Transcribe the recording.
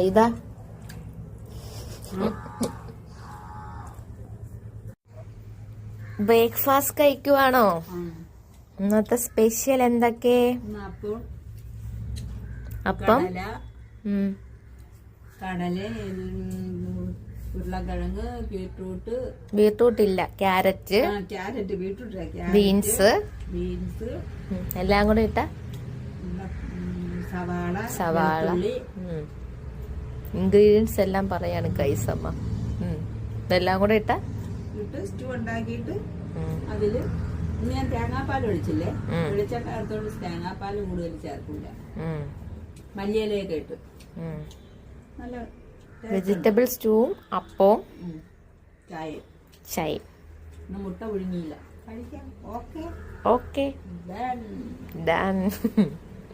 ഇതാ ബ്രേക്ക്ഫാസ്റ്റ് കഴിക്കുവാണോ? ഇന്നത്തെ സ്പെഷ്യൽ എന്തൊക്കെ? അപ്പം കടല, ഉരുളക്കിഴങ്ങ്, ബീട്രൂട്ട് ഇല്ല, ക്യാരറ്റ്, ബീൻസ് എല്ലാം കൂടെ ഇട്ട സവാള. ഇൻഗ്രീഡിയൻസ് എല്ലാം പറയാണ് കൈസമ്മ. ഇതെല്ലാം കൂടെ ഇട്ട് സ്റ്റൂ ഉണ്ടാക്കിയിട്ട് അതില് ഞാൻ തേങ്ങാപ്പാൽ ഒഴിച്ചില്ലേ, വെളിച്ചെണ്ണ എടുത്തോണ്ട് തേങ്ങാപ്പാൽ കൂടുതൽ ചേർക്കില്ല, മല്ലിയിലയൊക്കെ ഇട്ട് നല്ല വെജിറ്റബിൾ സ്റ്റൂവും അപ്പവും ചായ. മുട്ട പുഴുങ്ങിയില്ല, കഴിക്കാം. Okay done.